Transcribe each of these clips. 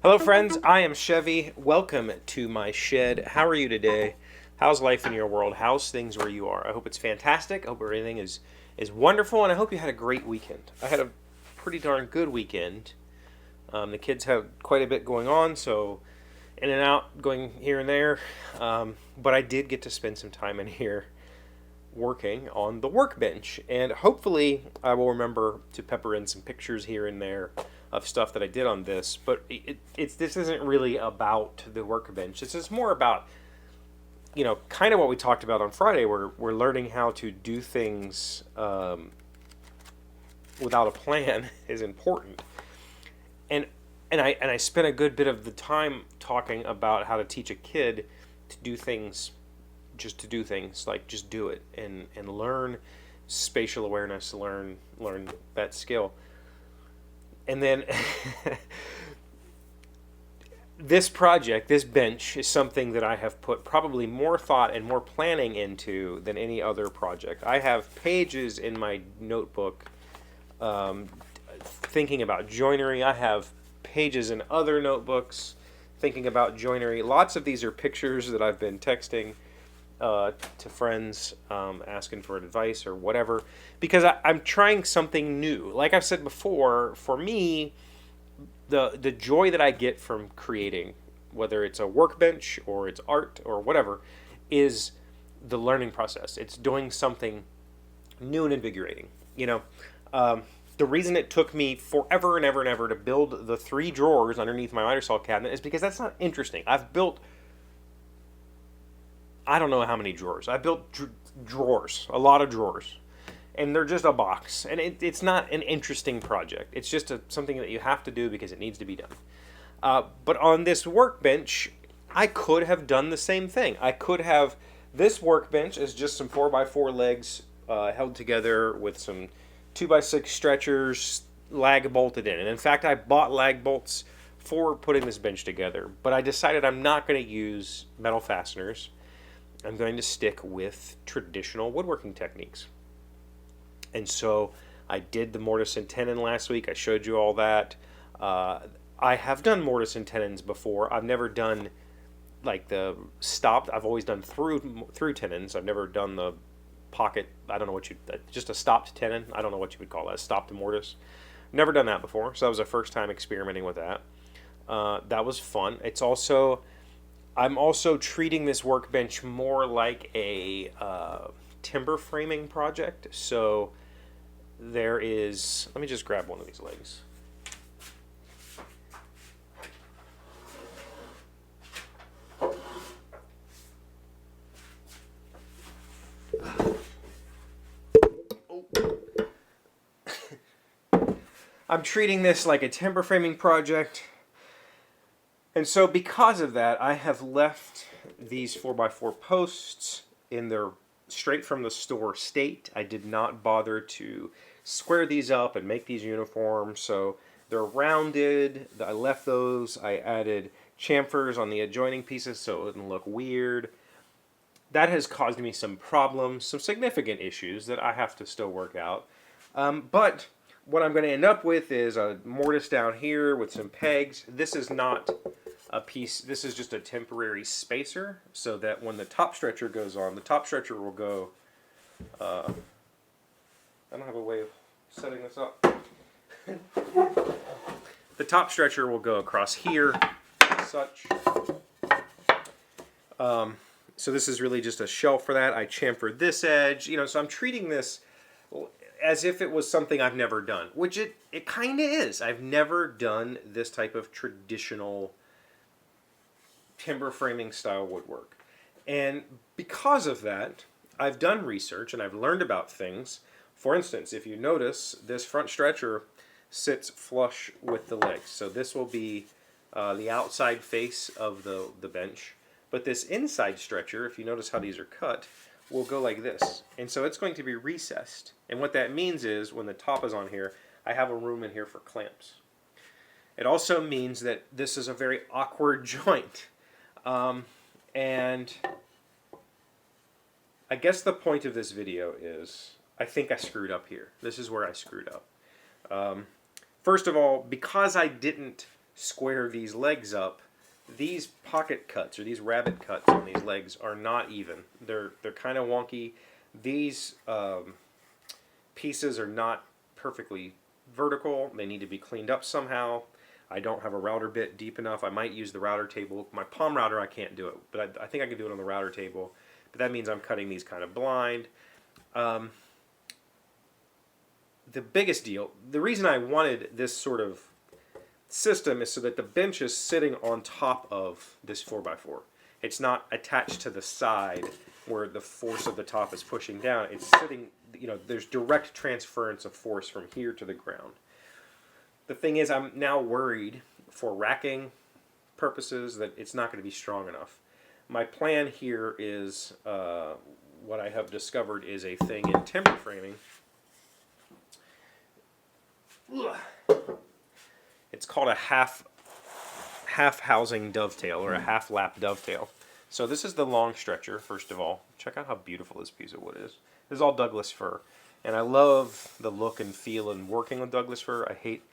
Hello friends, I am Chevee. Welcome to my shed. How are you today? How's life in your world? How's things where you are? I hope it's fantastic. I hope everything is wonderful, and I hope you had a great weekend. I had a pretty darn good weekend. The kids have quite a bit going on, so in and out, going here and there. But I did get to spend some time in here working on the workbench, and hopefully I will remember to pepper in some pictures here and there of stuff that I did on this. But this isn't really about the workbench. This is more about, kind of what we talked about on Friday. We're learning how to do things without a plan is important, and I spent a good bit of the time talking about how to teach a kid to do things, just to do things, like just do it and learn spatial awareness, learn that skill. And then this project, this bench, is something that I have put probably more thought and more planning into than any other project. I have pages in my notebook thinking about joinery. I have pages in other notebooks thinking about joinery. Lots of these are pictures that I've been texting to friends, asking for advice or whatever, because I'm trying something new. Like I've said before, for me, the joy that I get from creating, whether it's a workbench or it's art or whatever, is the learning process. It's doing something new and invigorating. The reason it took me forever and ever and ever to build the 3 drawers underneath my miter saw cabinet is because that's not interesting. I've built, I don't know how many drawers. I built drawers, a lot of drawers, and they're just a box. And it's not an interesting project. It's just something that you have to do because it needs to be done. But on this workbench, I could have done the same thing. I could have, this workbench is just some 4x4 legs held together with some 2x6 stretchers lag bolted in. And in fact, I bought lag bolts for putting this bench together. But I decided I'm not going to use metal fasteners. I'm going to stick with traditional woodworking techniques. And so I did the mortise and tenon last week. I showed you all that. I have done mortise and tenons before. I've never done like the stopped. I've always done through tenons. I've never done the pocket. I don't know what just a stopped tenon. I don't know what you would call that. Stopped mortise. Never done that before. So that was the first time experimenting with that. That was fun. I'm also treating this workbench more like a timber framing project. So there is, let me just grab one of these legs. I'm treating this like a timber framing project. And so because of that, I have left these 4x4 posts in their straight from the store state. I did not bother to square these up and make these uniform, so they're rounded. I left those. I added chamfers on the adjoining pieces so it wouldn't look weird. That has caused me some problems, some significant issues that I have to still work out. But what I'm going to end up with is a mortise down here with some pegs. This is not a piece, this is just a temporary spacer so that when the top stretcher goes on, the top stretcher will go, I don't have a way of setting this up. The top stretcher will go across here, such. So this is really just a shelf for that. I chamfered this edge, so I'm treating this as if it was something I've never done, which it kind of is. I've never done this type of traditional timber framing style woodwork. And because of that, I've done research and I've learned about things. For instance, if you notice, this front stretcher sits flush with the legs. So this will be the outside face of the bench. But this inside stretcher, if you notice how these are cut, will go like this. And so it's going to be recessed. And what that means is when the top is on here, I have a room in here for clamps. It also means that this is a very awkward joint. And I guess the point of this video is, I think I screwed up here. This is where I screwed up. First of all, because I didn't square these legs up, these pocket cuts or these rabbit cuts on these legs are not even. They're kind of wonky. These pieces are not perfectly vertical. They need to be cleaned up somehow. I don't have a router bit deep enough. I might use the router table. My palm router, I can't do it, but I think I can do it on the router table. But that means I'm cutting these kind of blind. The biggest deal, the reason I wanted this sort of system is so that the bench is sitting on top of this 4x4. It's not attached to the side where the force of the top is pushing down. It's sitting, there's direct transference of force from here to the ground. The thing is, I'm now worried for racking purposes that it's not going to be strong enough. My plan here is, what I have discovered is a thing in timber framing. It's called a half housing dovetail or a half lap dovetail. So this is the long stretcher, first of all. Check out how beautiful this piece of wood is. This is all Douglas fir. And I love the look and feel and working with Douglas fir. I hate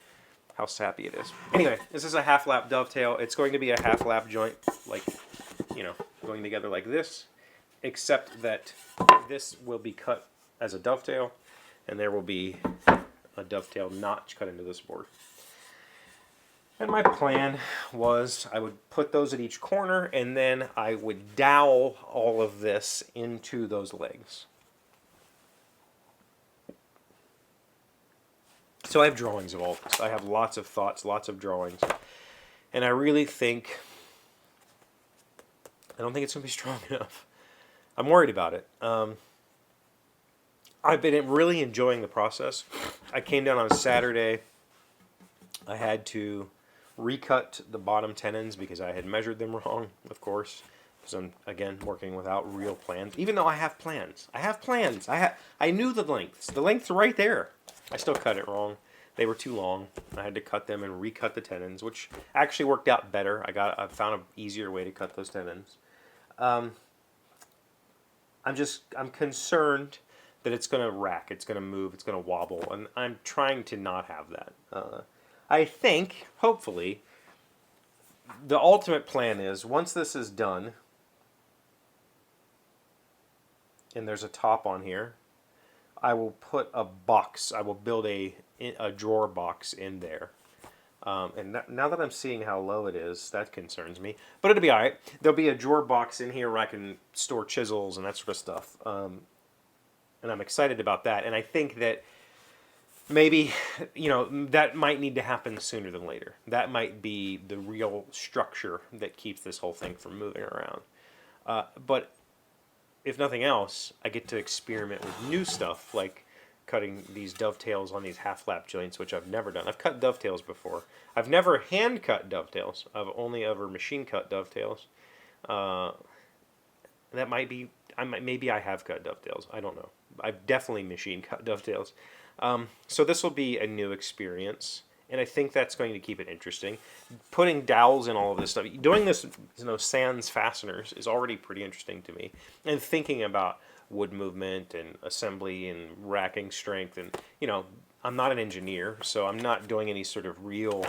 how sappy it is. Anyway, this is a half lap dovetail. It's going to be a half lap joint, like, going together like this, except that this will be cut as a dovetail, and there will be a dovetail notch cut into this board. And my plan was I would put those at each corner, and then I would dowel all of this into those legs. So I have drawings of all this. I have lots of thoughts, lots of drawings. And I really think, I don't think it's going to be strong enough. I'm worried about it. I've been really enjoying the process. I came down on Saturday. I had to recut the bottom tenons because I had measured them wrong, of course. Because I'm, again, working without real plans. Even though I have plans. I knew the lengths. The length's right there. I still cut it wrong. They were too long. I had to cut them and recut the tenons, which actually worked out better. I found an easier way to cut those tenons. I'm concerned that it's going to rack, it's going to move, it's going to wobble, and I'm trying to not have that. I think, hopefully, the ultimate plan is once this is done, and there's a top on here, I will put a box. I will build a drawer box in there. And now that I'm seeing how low it is, that concerns me. But it'll be all right. There'll be a drawer box in here where I can store chisels and that sort of stuff. And I'm excited about that. And I think that maybe, that might need to happen sooner than later. That might be the real structure that keeps this whole thing from moving around. But if nothing else, I get to experiment with new stuff, like cutting these dovetails on these half-lap joints, which I've never done. I've cut dovetails before. I've never hand-cut dovetails. I've only ever machine-cut dovetails. That might be, maybe I have cut dovetails. I don't know. I've definitely machine-cut dovetails. So this will be a new experience, and I think that's going to keep it interesting. Putting dowels in all of this stuff, doing this, sans fasteners is already pretty interesting to me. And thinking about wood movement and assembly and racking strength, and I'm not an engineer, so I'm not doing any sort of real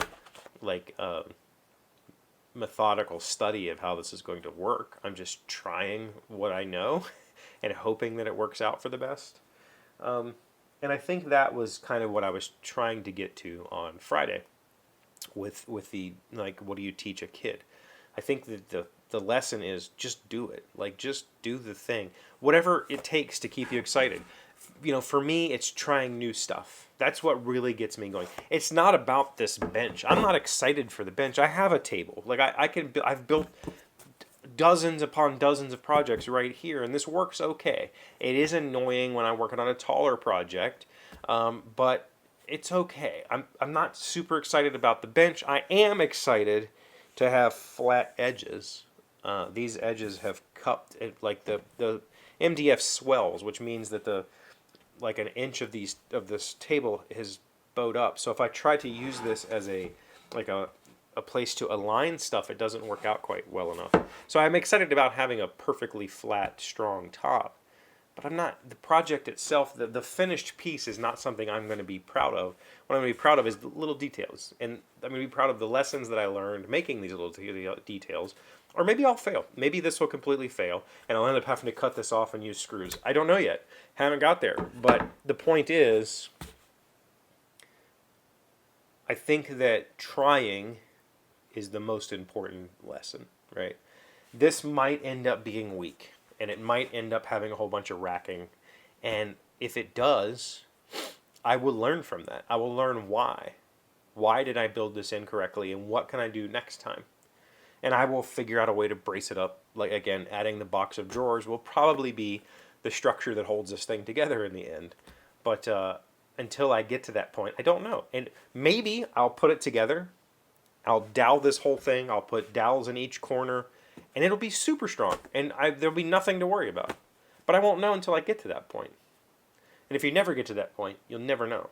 methodical study of how this is going to work. I'm just trying what I know and hoping that it works out for the best. And I think that was kind of what I was trying to get to on Friday with the, what do you teach a kid? I think that the lesson is just do it. Just do the thing. Whatever it takes to keep you excited. For me, it's trying new stuff. That's what really gets me going. It's not about this bench. I'm not excited for the bench. I have a table. I've built dozens upon dozens of projects right here, and this works okay. It is annoying when I'm working on a taller project, but it's okay. I'm not super excited about the bench. I am excited to have flat edges. These edges have cupped, the MDF swells, which means that an inch of this table is bowed up. So if I try to use this as a place to align stuff, it doesn't work out quite well enough. So I'm excited about having a perfectly flat, strong top. but I'm not, the project itself, the finished piece is not something I'm going to be proud of. What I'm going to be proud of is the little details. And I'm going to be proud of the lessons that I learned making these little details. Or maybe I'll fail. Maybe this will completely fail, and I'll end up having to cut this off and use screws. I don't know yet. Haven't got there. But the point is, I think that trying is the most important lesson, right? This might end up being weak, and it might end up having a whole bunch of racking. And if it does, I will learn from that. I will learn why. Why did I build this incorrectly, and what can I do next time? And I will figure out a way to brace it up. Like, again, adding the box of drawers will probably be the structure that holds this thing together in the end. But until I get to that point, I don't know. And maybe I'll put it together. I'll dowel this whole thing. I'll put dowels in each corner. And it'll be super strong. And there'll be nothing to worry about. But I won't know until I get to that point. And if you never get to that point, you'll never know.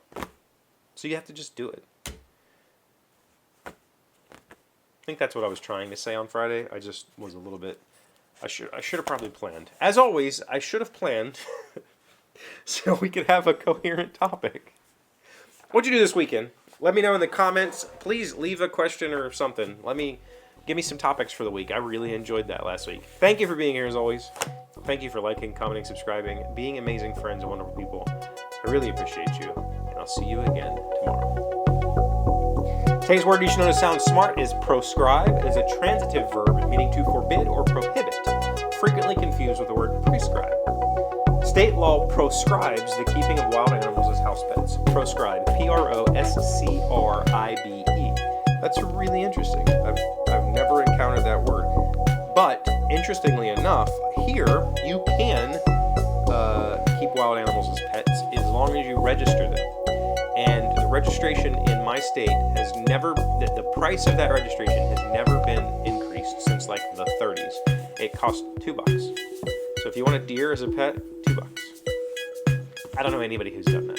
So you have to just do it. I think that's what I was trying to say on Friday. I just was a little bit... I should have probably planned. As always, I should have planned so we could have a coherent topic. What'd you do this weekend? Let me know in the comments. Please leave a question or something. Give me some topics for the week. I really enjoyed that last week. Thank you for being here as always. Thank you for liking, commenting, subscribing, being amazing friends and wonderful people. I really appreciate you, and I'll see you again tomorrow. Today's word you should know to sound smart is proscribe. It is a transitive verb meaning to forbid or prohibit, frequently confused with the word prescribe. State law proscribes the keeping of wild animals as house pets. Proscribe, Proscribe. That's really interesting. I've never encountered that word. But, interestingly enough, here you can keep wild animals as pets as long as you register them. And the registration in my state has never, the price of that registration has never been increased since like the 30s. It costs $2. So if you want a deer as a pet, $2. I don't know anybody who's done that.